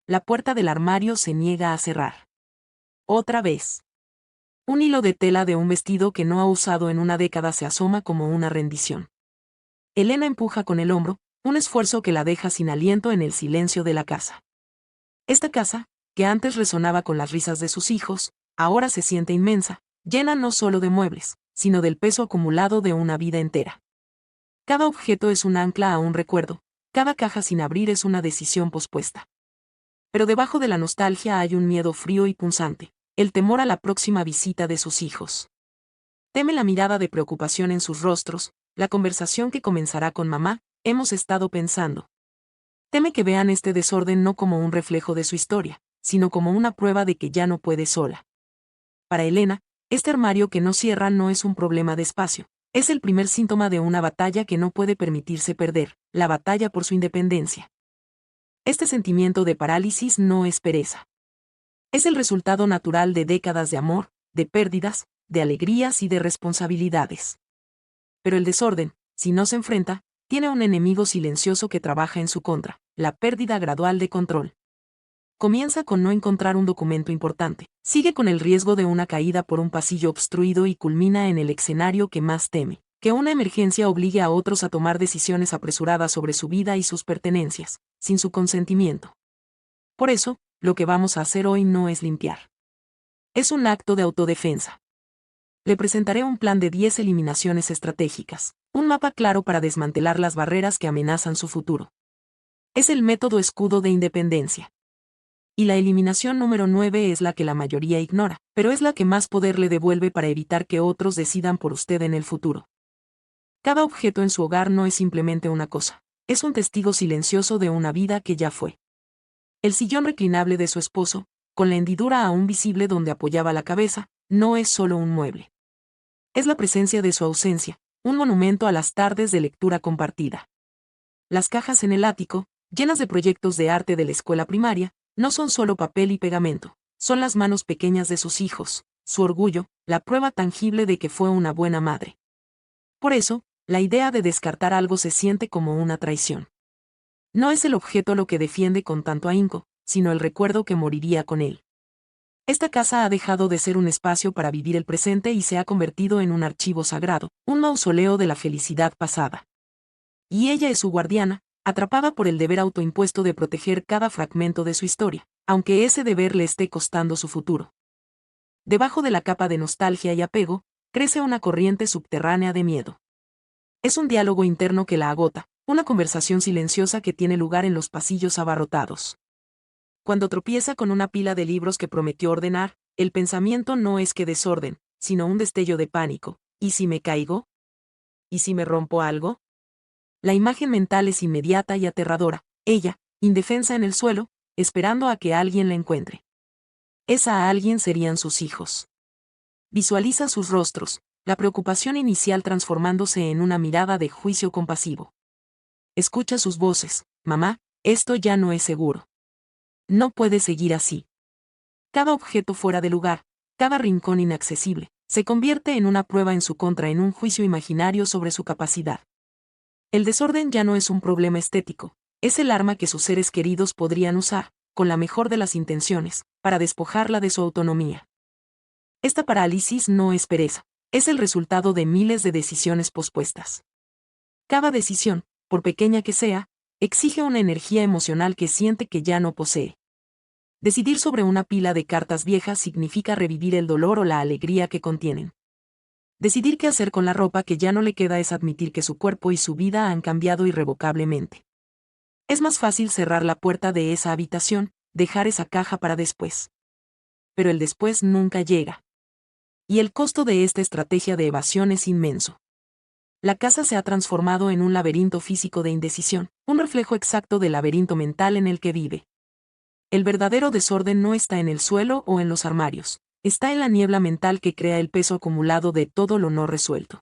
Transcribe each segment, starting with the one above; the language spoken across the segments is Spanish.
la puerta del armario se niega a cerrar. Otra vez. Un hilo de tela de un vestido que no ha usado en una década se asoma como una rendición. Elena empuja con el hombro, un esfuerzo que la deja sin aliento en el silencio de la casa. Esta casa, que antes resonaba con las risas de sus hijos, ahora se siente inmensa, llena no solo de muebles, sino del peso acumulado de una vida entera. Cada objeto es un ancla a un recuerdo, cada caja sin abrir es una decisión pospuesta. Pero debajo de la nostalgia hay un miedo frío y punzante, el temor a la próxima visita de sus hijos. Teme la mirada de preocupación en sus rostros, la conversación que comenzará con mamá, hemos estado pensando. Teme que vean este desorden no como un reflejo de su historia, sino como una prueba de que ya no puede sola. Para Elena, este armario que no cierra no es un problema de espacio, es el primer síntoma de una batalla que no puede permitirse perder, la batalla por su independencia. Este sentimiento de parálisis no es pereza. Es el resultado natural de décadas de amor, de pérdidas, de alegrías y de responsabilidades. Pero el desorden, si no se enfrenta, tiene un enemigo silencioso que trabaja en su contra, la pérdida gradual de control. Comienza con no encontrar un documento importante, sigue con el riesgo de una caída por un pasillo obstruido y culmina en el escenario que más teme, que una emergencia obligue a otros a tomar decisiones apresuradas sobre su vida y sus pertenencias, sin su consentimiento. Por eso, lo que vamos a hacer hoy no es limpiar. Es un acto de autodefensa. Le presentaré un plan de 10 eliminaciones estratégicas, un mapa claro para desmantelar las barreras que amenazan su futuro. Es el método escudo de independencia. Y la eliminación número 9 es la que la mayoría ignora, pero es la que más poder le devuelve para evitar que otros decidan por usted en el futuro. Cada objeto en su hogar no es simplemente una cosa, es un testigo silencioso de una vida que ya fue. El sillón reclinable de su esposo, con la hendidura aún visible donde apoyaba la cabeza, no es solo un mueble. Es la presencia de su ausencia, un monumento a las tardes de lectura compartida. Las cajas en el ático, llenas de proyectos de arte de la escuela primaria, no son solo papel y pegamento, son las manos pequeñas de sus hijos, su orgullo, la prueba tangible de que fue una buena madre. Por eso, la idea de descartar algo se siente como una traición. No es el objeto lo que defiende con tanto ahínco, sino el recuerdo que moriría con él. Esta casa ha dejado de ser un espacio para vivir el presente y se ha convertido en un archivo sagrado, un mausoleo de la felicidad pasada. Y ella es su guardiana, atrapada por el deber autoimpuesto de proteger cada fragmento de su historia, aunque ese deber le esté costando su futuro. Debajo de la capa de nostalgia y apego, crece una corriente subterránea de miedo. Es un diálogo interno que la agota, una conversación silenciosa que tiene lugar en los pasillos abarrotados. Cuando tropieza con una pila de libros que prometió ordenar, el pensamiento no es que desorden, sino un destello de pánico. ¿Y si me caigo? ¿Y si me rompo algo? La imagen mental es inmediata y aterradora, ella, indefensa en el suelo, esperando a que alguien la encuentre. Esa alguien serían sus hijos. Visualiza sus rostros, la preocupación inicial transformándose en una mirada de juicio compasivo. Escucha sus voces, mamá, esto ya no es seguro. No puede seguir así. Cada objeto fuera de lugar, cada rincón inaccesible, se convierte en una prueba en su contra, en un juicio imaginario sobre su capacidad. El desorden ya no es un problema estético, es el arma que sus seres queridos podrían usar, con la mejor de las intenciones, para despojarla de su autonomía. Esta parálisis no es pereza, es el resultado de miles de decisiones pospuestas. Cada decisión, por pequeña que sea, exige una energía emocional que siente que ya no posee. Decidir sobre una pila de cartas viejas significa revivir el dolor o la alegría que contienen. Decidir qué hacer con la ropa que ya no le queda es admitir que su cuerpo y su vida han cambiado irrevocablemente. Es más fácil cerrar la puerta de esa habitación, dejar esa caja para después. Pero el después nunca llega. Y el costo de esta estrategia de evasión es inmenso. La casa se ha transformado en un laberinto físico de indecisión, un reflejo exacto del laberinto mental en el que vive. El verdadero desorden no está en el suelo o en los armarios, está en la niebla mental que crea el peso acumulado de todo lo no resuelto.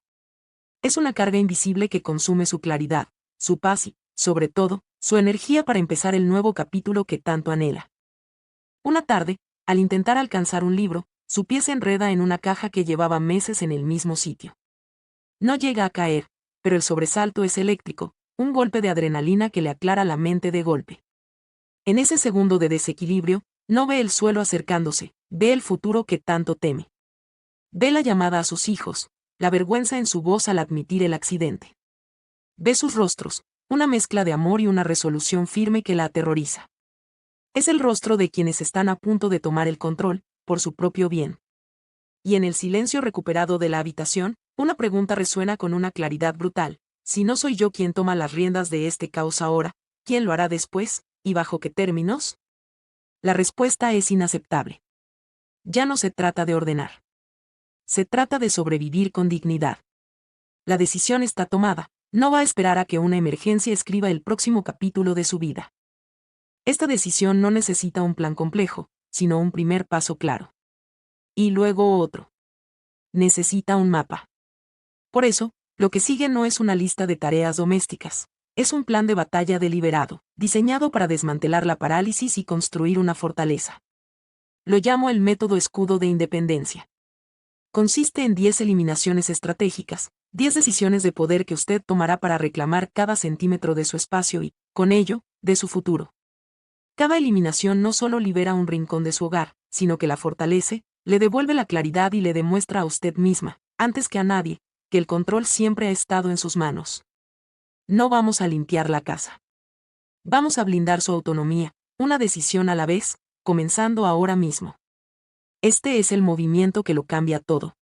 Es una carga invisible que consume su claridad, su paz y, sobre todo, su energía para empezar el nuevo capítulo que tanto anhela. Una tarde, al intentar alcanzar un libro, su pie se enreda en una caja que llevaba meses en el mismo sitio. No llega a caer, pero el sobresalto es eléctrico, un golpe de adrenalina que le aclara la mente de golpe. En ese segundo de desequilibrio, no ve el suelo acercándose, ve el futuro que tanto teme. Ve la llamada a sus hijos, la vergüenza en su voz al admitir el accidente. Ve sus rostros, una mezcla de amor y una resolución firme que la aterroriza. Es el rostro de quienes están a punto de tomar el control, por su propio bien. Y en el silencio recuperado de la habitación, una pregunta resuena con una claridad brutal. Si no soy yo quien toma las riendas de este caos ahora, ¿quién lo hará después, y bajo qué términos? La respuesta es inaceptable. Ya no se trata de ordenar. Se trata de sobrevivir con dignidad. La decisión está tomada, no va a esperar a que una emergencia escriba el próximo capítulo de su vida. Esta decisión no necesita un plan complejo, sino un primer paso claro. Y luego otro. Necesita un mapa. Por eso, lo que sigue no es una lista de tareas domésticas, es un plan de batalla deliberado, diseñado para desmantelar la parálisis y construir una fortaleza. Lo llamo el método escudo de independencia. Consiste en 10 eliminaciones estratégicas, 10 decisiones de poder que usted tomará para reclamar cada centímetro de su espacio y, con ello, de su futuro. Cada eliminación no solo libera un rincón de su hogar, sino que la fortalece, le devuelve la claridad y le demuestra a usted misma, antes que a nadie, que el control siempre ha estado en sus manos. No vamos a limpiar la casa. Vamos a blindar su autonomía, una decisión a la vez, comenzando ahora mismo. Este es el movimiento que lo cambia todo.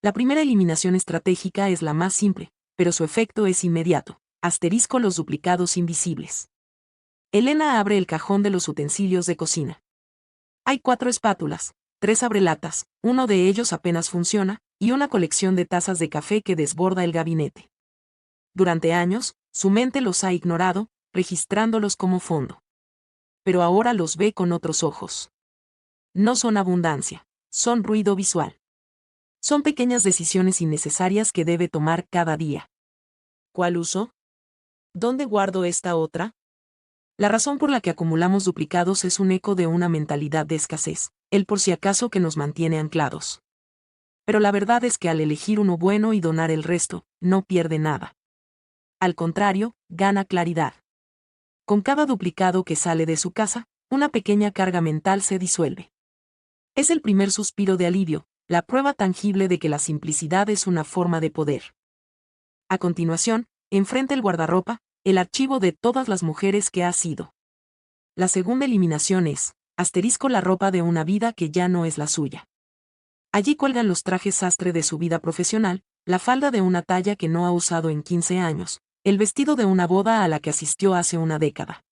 La primera eliminación estratégica es la más simple, pero su efecto es inmediato. Asterisco los duplicados invisibles. Elena abre el cajón de los utensilios de cocina. Hay 4 espátulas, 3 abrelatas, uno de ellos apenas funciona, y una colección de tazas de café que desborda el gabinete. Durante años, su mente los ha ignorado, registrándolos como fondo. Pero ahora los ve con otros ojos. No son abundancia, son ruido visual. Son pequeñas decisiones innecesarias que debe tomar cada día. ¿Cuál uso? ¿Dónde guardo esta otra? La razón por la que acumulamos duplicados es un eco de una mentalidad de escasez, el por si acaso que nos mantiene anclados. Pero la verdad es que al elegir uno bueno y donar el resto, no pierde nada. Al contrario, gana claridad. Con cada duplicado que sale de su casa, una pequeña carga mental se disuelve. Es el primer suspiro de alivio, la prueba tangible de que la simplicidad es una forma de poder. A continuación, enfrenta el guardarropa, el archivo de todas las mujeres que ha sido. La segunda eliminación es, asterisco la ropa de una vida que ya no es la suya. Allí cuelgan los trajes sastre de su vida profesional, la falda de una talla que no ha usado en 15 años, el vestido de una boda a la que asistió hace una década.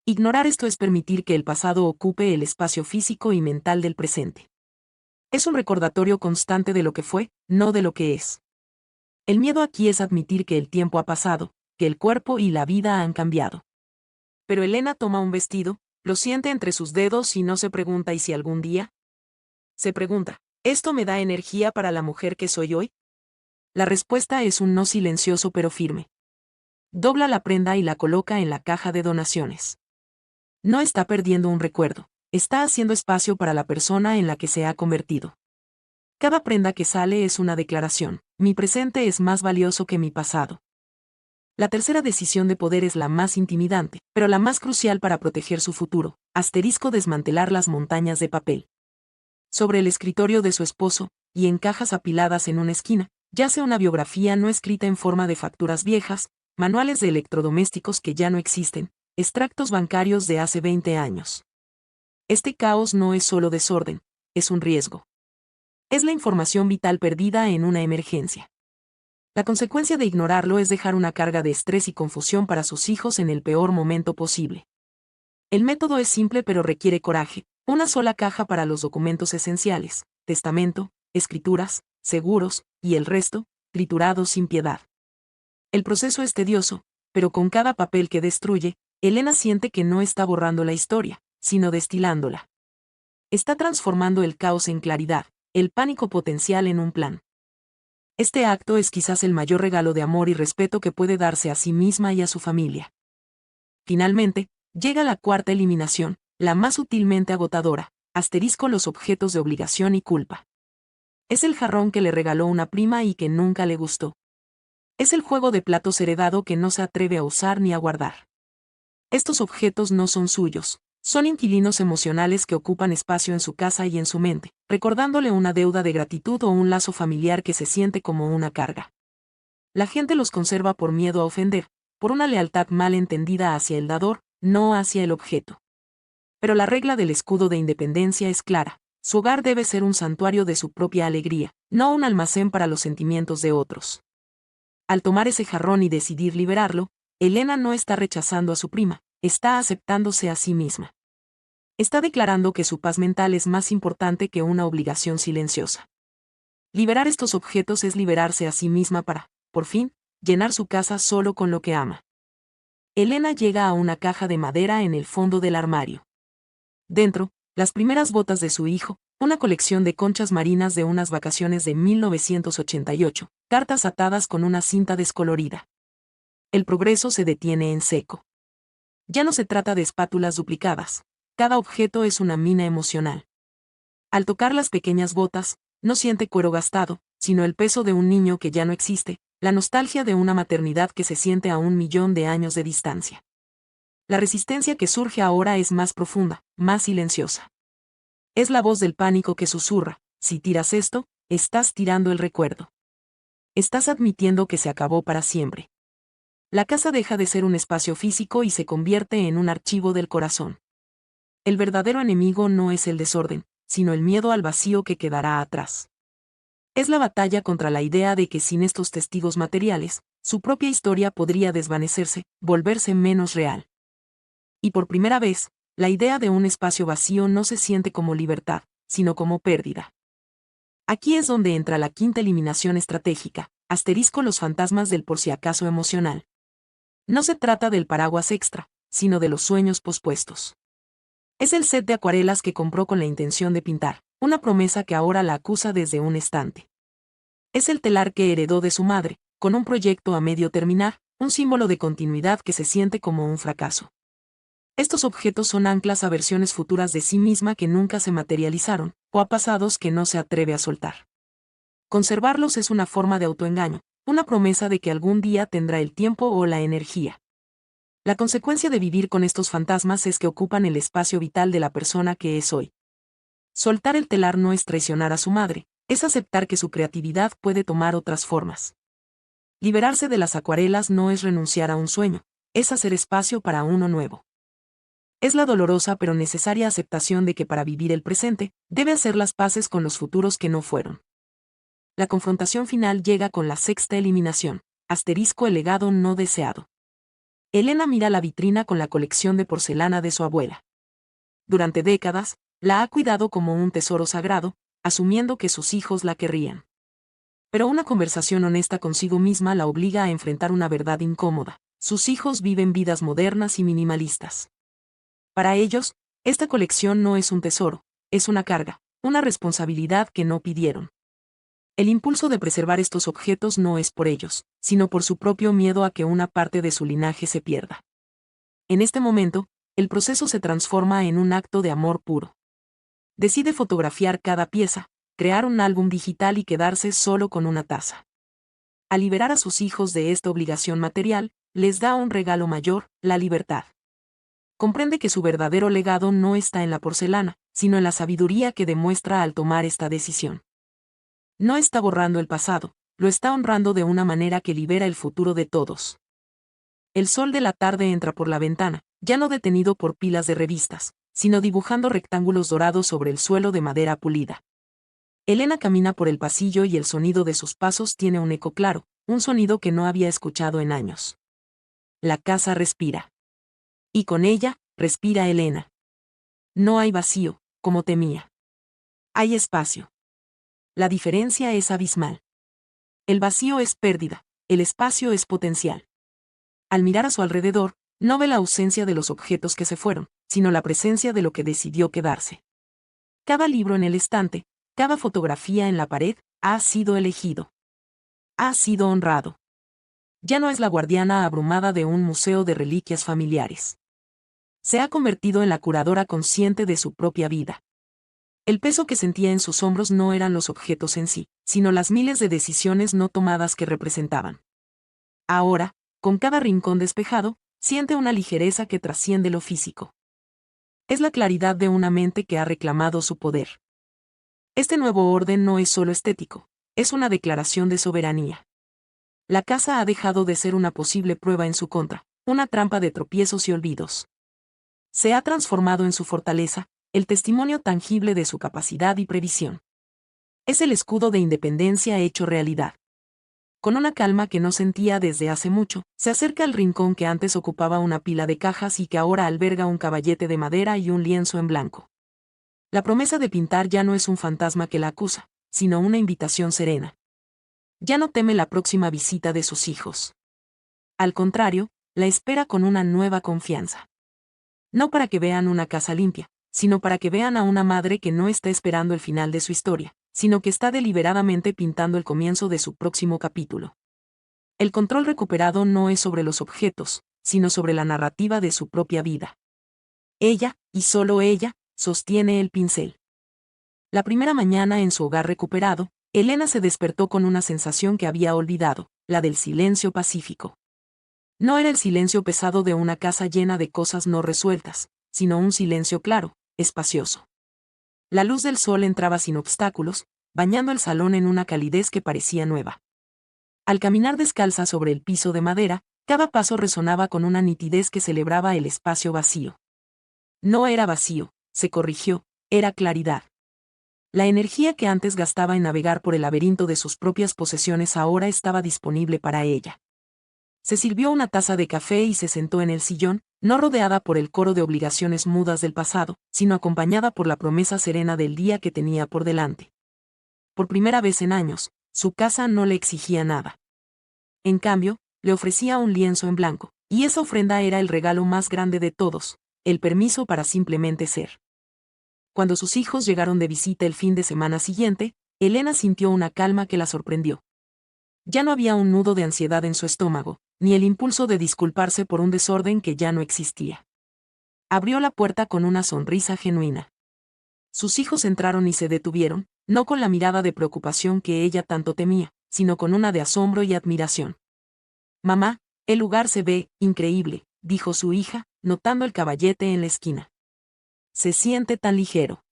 Ignorar esto es permitir que el pasado ocupe el espacio físico y mental del presente. Es un recordatorio constante de lo que fue, no de lo que es. El miedo aquí es admitir que el tiempo ha pasado, que el cuerpo y la vida han cambiado. Pero Elena toma un vestido, lo siente entre sus dedos y no se pregunta ¿y si algún día? Se pregunta, ¿esto me da energía para la mujer que soy hoy? La respuesta es un no silencioso pero firme. Dobla la prenda y la coloca en la caja de donaciones. No está perdiendo un recuerdo, está haciendo espacio para la persona en la que se ha convertido. Cada prenda que sale es una declaración, mi presente es más valioso que mi pasado. La tercera decisión de poder es la más intimidante, pero la más crucial para proteger su futuro, asterisco desmantelar las montañas de papel. Sobre el escritorio de su esposo, y en cajas apiladas en una esquina, yace una biografía no escrita en forma de facturas viejas, manuales de electrodomésticos que ya no existen, extractos bancarios de hace 20 años. Este caos no es solo desorden, es un riesgo. Es la información vital perdida en una emergencia. La consecuencia de ignorarlo es dejar una carga de estrés y confusión para sus hijos en el peor momento posible. El método es simple pero requiere coraje, una sola caja para los documentos esenciales, testamento, escrituras, seguros, y el resto, triturado sin piedad. El proceso es tedioso, pero con cada papel que destruye, Elena siente que no está borrando la historia, sino destilándola. Está transformando el caos en claridad, el pánico potencial en un plan. Este acto es quizás el mayor regalo de amor y respeto que puede darse a sí misma y a su familia. Finalmente, llega la cuarta eliminación, la más sutilmente agotadora, asterisco los objetos de obligación y culpa. Es el jarrón que le regaló una prima y que nunca le gustó. Es el juego de platos heredado que no se atreve a usar ni a guardar. Estos objetos no son suyos, son inquilinos emocionales que ocupan espacio en su casa y en su mente, recordándole una deuda de gratitud o un lazo familiar que se siente como una carga. La gente los conserva por miedo a ofender, por una lealtad mal entendida hacia el dador, no hacia el objeto. Pero la regla del escudo de independencia es clara: su hogar debe ser un santuario de su propia alegría, no un almacén para los sentimientos de otros. Al tomar ese jarrón y decidir liberarlo, Elena no está rechazando a su prima, está aceptándose a sí misma. Está declarando que su paz mental es más importante que una obligación silenciosa. Liberar estos objetos es liberarse a sí misma para, por fin, llenar su casa solo con lo que ama. Elena llega a una caja de madera en el fondo del armario. Dentro, las primeras botas de su hijo, una colección de conchas marinas de unas vacaciones de 1988, cartas atadas con una cinta descolorida. El progreso se detiene en seco. Ya no se trata de espátulas duplicadas. Cada objeto es una mina emocional. Al tocar las pequeñas botas, no siente cuero gastado, sino el peso de un niño que ya no existe, la nostalgia de una maternidad que se siente a 1.000.000 de años de distancia. La resistencia que surge ahora es más profunda, más silenciosa. Es la voz del pánico que susurra: si tiras esto, estás tirando el recuerdo. Estás admitiendo que se acabó para siempre. La casa deja de ser un espacio físico y se convierte en un archivo del corazón. El verdadero enemigo no es el desorden, sino el miedo al vacío que quedará atrás. Es la batalla contra la idea de que sin estos testigos materiales, su propia historia podría desvanecerse, volverse menos real. Y por primera vez, la idea de un espacio vacío no se siente como libertad, sino como pérdida. Aquí es donde entra la quinta eliminación estratégica, * los fantasmas del por si acaso emocional. No se trata del paraguas extra, sino de los sueños pospuestos. Es el set de acuarelas que compró con la intención de pintar, una promesa que ahora la acusa desde un estante. Es el telar que heredó de su madre, con un proyecto a medio terminar, un símbolo de continuidad que se siente como un fracaso. Estos objetos son anclas a versiones futuras de sí misma que nunca se materializaron, o a pasados que no se atreve a soltar. Conservarlos es una forma de autoengaño, una promesa de que algún día tendrá el tiempo o la energía. La consecuencia de vivir con estos fantasmas es que ocupan el espacio vital de la persona que es hoy. Soltar el telar no es traicionar a su madre, es aceptar que su creatividad puede tomar otras formas. Liberarse de las acuarelas no es renunciar a un sueño, es hacer espacio para uno nuevo. Es la dolorosa pero necesaria aceptación de que para vivir el presente, debe hacer las paces con los futuros que no fueron. La confrontación final llega con la sexta eliminación, * el legado no deseado. Elena mira la vitrina con la colección de porcelana de su abuela. Durante décadas, la ha cuidado como un tesoro sagrado, asumiendo que sus hijos la querrían. Pero una conversación honesta consigo misma la obliga a enfrentar una verdad incómoda: sus hijos viven vidas modernas y minimalistas. Para ellos, esta colección no es un tesoro, es una carga, una responsabilidad que no pidieron. El impulso de preservar estos objetos no es por ellos, sino por su propio miedo a que una parte de su linaje se pierda. En este momento, el proceso se transforma en un acto de amor puro. Decide fotografiar cada pieza, crear un álbum digital y quedarse solo con una taza. Al liberar a sus hijos de esta obligación material, les da un regalo mayor: la libertad. Comprende que su verdadero legado no está en la porcelana, sino en la sabiduría que demuestra al tomar esta decisión. No está borrando el pasado, lo está honrando de una manera que libera el futuro de todos. El sol de la tarde entra por la ventana, ya no detenido por pilas de revistas, sino dibujando rectángulos dorados sobre el suelo de madera pulida. Elena camina por el pasillo y el sonido de sus pasos tiene un eco claro, un sonido que no había escuchado en años. La casa respira. Y con ella, respira Elena. No hay vacío, como temía. Hay espacio. La diferencia es abismal. El vacío es pérdida, el espacio es potencial. Al mirar a su alrededor, no ve la ausencia de los objetos que se fueron, sino la presencia de lo que decidió quedarse. Cada libro en el estante, cada fotografía en la pared, ha sido elegido. Ha sido honrado. Ya no es la guardiana abrumada de un museo de reliquias familiares. Se ha convertido en la curadora consciente de su propia vida. El peso que sentía en sus hombros no eran los objetos en sí, sino las miles de decisiones no tomadas que representaban. Ahora, con cada rincón despejado, Siente una ligereza que trasciende lo físico. Es la claridad de una mente que ha reclamado su poder. Este nuevo orden no es solo estético, es una declaración de soberanía. La casa ha dejado de ser una posible prueba en su contra, una trampa de tropiezos y olvidos. Se ha transformado en su fortaleza, el testimonio tangible de su capacidad y previsión. Es el escudo de independencia hecho realidad. Con una calma que no sentía desde hace mucho, se acerca al rincón que antes ocupaba una pila de cajas y que ahora alberga un caballete de madera y un lienzo en blanco. La promesa de pintar ya no es un fantasma que la acusa, sino una invitación serena. Ya no teme la próxima visita de sus hijos. Al contrario, la espera con una nueva confianza. No para que vean una casa limpia, sino para que vean a una madre que no está esperando el final de su historia, sino que está deliberadamente pintando el comienzo de su próximo capítulo. El control recuperado no es sobre los objetos, sino sobre la narrativa de su propia vida. Ella, y solo ella, sostiene el pincel. La primera mañana en su hogar recuperado, Elena se despertó con una sensación que había olvidado, la del silencio pacífico. No era el silencio pesado de una casa llena de cosas no resueltas, sino un silencio claro, espacioso. La luz del sol entraba sin obstáculos, bañando el salón en una calidez que parecía nueva. Al caminar descalza sobre el piso de madera, cada paso resonaba con una nitidez que celebraba el espacio vacío. No era vacío, se corrigió, era claridad. La energía que antes gastaba en navegar por el laberinto de sus propias posesiones ahora estaba disponible para ella. Se sirvió una taza de café y se sentó en el sillón, no rodeada por el coro de obligaciones mudas del pasado, sino acompañada por la promesa serena del día que tenía por delante. Por primera vez en años, su casa no le exigía nada. En cambio, le ofrecía un lienzo en blanco, y esa ofrenda era el regalo más grande de todos, el permiso para simplemente ser. Cuando sus hijos llegaron de visita el fin de semana siguiente, Elena sintió una calma que la sorprendió. Ya no había un nudo de ansiedad en su estómago, ni el impulso de disculparse por un desorden que ya no existía. Abrió la puerta con una sonrisa genuina. Sus hijos entraron y se detuvieron, no con la mirada de preocupación que ella tanto temía, sino con una de asombro y admiración. «Mamá, el lugar se ve increíble», dijo su hija, notando el caballete en la esquina. «Se siente tan ligero».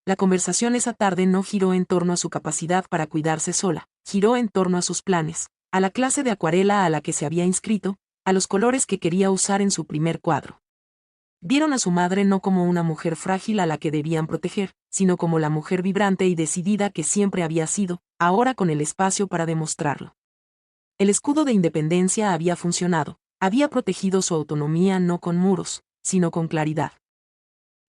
La conversación esa tarde no giró en torno a su capacidad para cuidarse sola, giró en torno a sus planes, a la clase de acuarela a la que se había inscrito, a los colores que quería usar en su primer cuadro. Vieron a su madre no como una mujer frágil a la que debían proteger, sino como la mujer vibrante y decidida que siempre había sido, ahora con el espacio para demostrarlo. El escudo de independencia había funcionado, había protegido su autonomía no con muros, sino con claridad.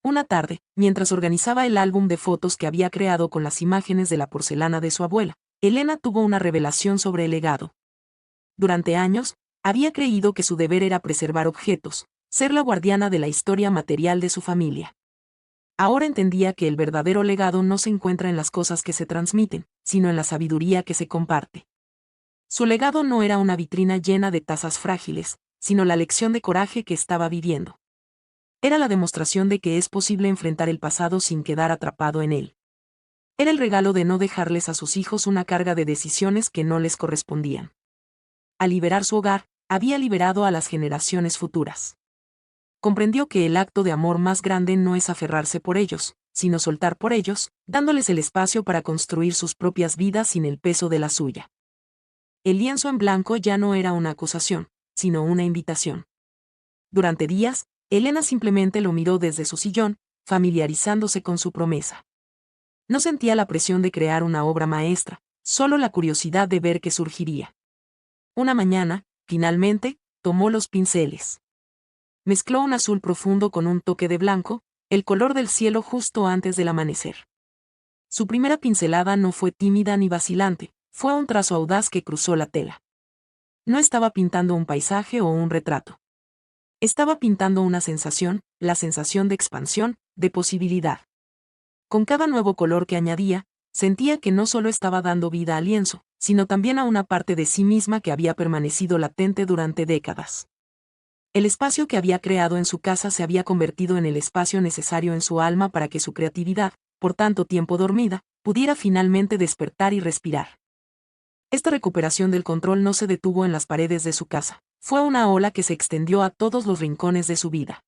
Una tarde, mientras organizaba el álbum de fotos que había creado con las imágenes de la porcelana de su abuela, Elena tuvo una revelación sobre el legado. Durante años, había creído que su deber era preservar objetos, ser la guardiana de la historia material de su familia. Ahora entendía que el verdadero legado no se encuentra en las cosas que se transmiten, sino en la sabiduría que se comparte. Su legado no era una vitrina llena de tazas frágiles, sino la lección de coraje que estaba viviendo. Era la demostración de que es posible enfrentar el pasado sin quedar atrapado en él. Era el regalo de no dejarles a sus hijos una carga de decisiones que no les correspondían. Al liberar su hogar, había liberado a las generaciones futuras. Comprendió que el acto de amor más grande no es aferrarse por ellos, sino soltar por ellos, dándoles el espacio para construir sus propias vidas sin el peso de la suya. El lienzo en blanco ya no era una acusación, sino una invitación. Durante días, Elena simplemente lo miró desde su sillón, familiarizándose con su promesa. No sentía la presión de crear una obra maestra, solo la curiosidad de ver qué surgiría. Una mañana, finalmente, tomó los pinceles. Mezcló un azul profundo con un toque de blanco, el color del cielo justo antes del amanecer. Su primera pincelada no fue tímida ni vacilante, fue un trazo audaz que cruzó la tela. No estaba pintando un paisaje o un retrato. Estaba pintando una sensación, la sensación de expansión, de posibilidad. Con cada nuevo color que añadía, sentía que no solo estaba dando vida al lienzo, sino también a una parte de sí misma que había permanecido latente durante décadas. El espacio que había creado en su casa se había convertido en el espacio necesario en su alma para que su creatividad, por tanto tiempo dormida, pudiera finalmente despertar y respirar. Esta recuperación del control no se detuvo en las paredes de su casa, Fue una ola que se extendió a todos los rincones de su vida.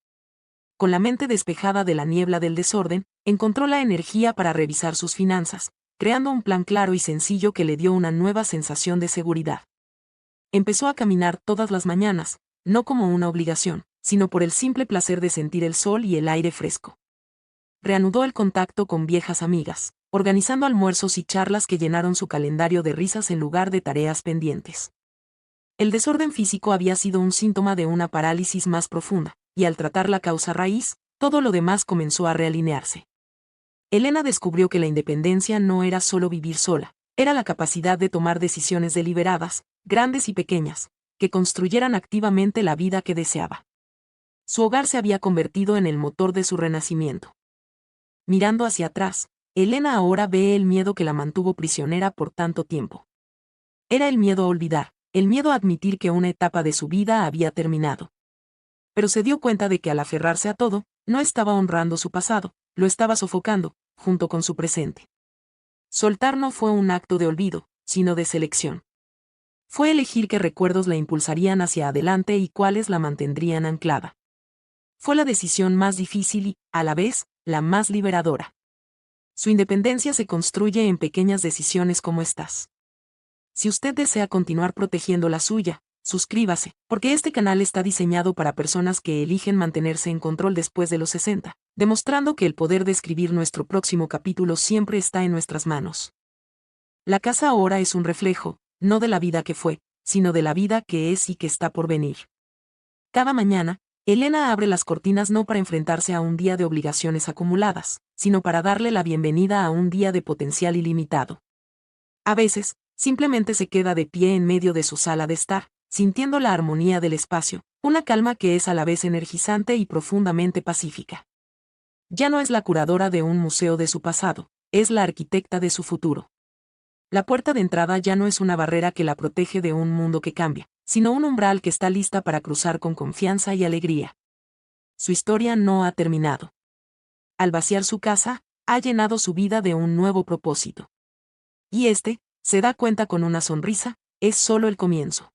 Con la mente despejada de la niebla del desorden, encontró la energía para revisar sus finanzas, creando un plan claro y sencillo que le dio una nueva sensación de seguridad. Empezó a caminar todas las mañanas, no como una obligación, sino por el simple placer de sentir el sol y el aire fresco. Reanudó el contacto con viejas amigas, organizando almuerzos y charlas que llenaron su calendario de risas en lugar de tareas pendientes. El desorden físico había sido un síntoma de una parálisis más profunda, y al tratar la causa raíz, todo lo demás comenzó a realinearse. Elena descubrió que la independencia no era solo vivir sola, era la capacidad de tomar decisiones deliberadas, grandes y pequeñas, que construyeran activamente la vida que deseaba. Su hogar se había convertido en el motor de su renacimiento. Mirando hacia atrás, Elena ahora ve el miedo que la mantuvo prisionera por tanto tiempo. Era el miedo a olvidar, el miedo a admitir que una etapa de su vida había terminado. Pero se dio cuenta de que al aferrarse a todo, no estaba honrando su pasado, lo estaba sofocando, junto con su presente. Soltar no fue un acto de olvido, sino de selección. Fue elegir qué recuerdos la impulsarían hacia adelante y cuáles la mantendrían anclada. Fue la decisión más difícil y, a la vez, la más liberadora. Su independencia se construye en pequeñas decisiones como estas. Si usted desea continuar protegiendo la suya, suscríbase, porque este canal está diseñado para personas que eligen mantenerse en control después de los 60, demostrando que el poder de escribir nuestro próximo capítulo siempre está en nuestras manos. La casa ahora es un reflejo, no de la vida que fue, sino de la vida que es y que está por venir. Cada mañana, Elena abre las cortinas no para enfrentarse a un día de obligaciones acumuladas, sino para darle la bienvenida a un día de potencial ilimitado. A veces, simplemente se queda de pie en medio de su sala de estar, sintiendo la armonía del espacio, una calma que es a la vez energizante y profundamente pacífica. Ya no es la curadora de un museo de su pasado, es la arquitecta de su futuro. La puerta de entrada ya no es una barrera que la protege de un mundo que cambia, sino un umbral que está lista para cruzar con confianza y alegría. Su historia no ha terminado. Al vaciar su casa, ha llenado su vida de un nuevo propósito. Y se da cuenta con una sonrisa, es solo el comienzo.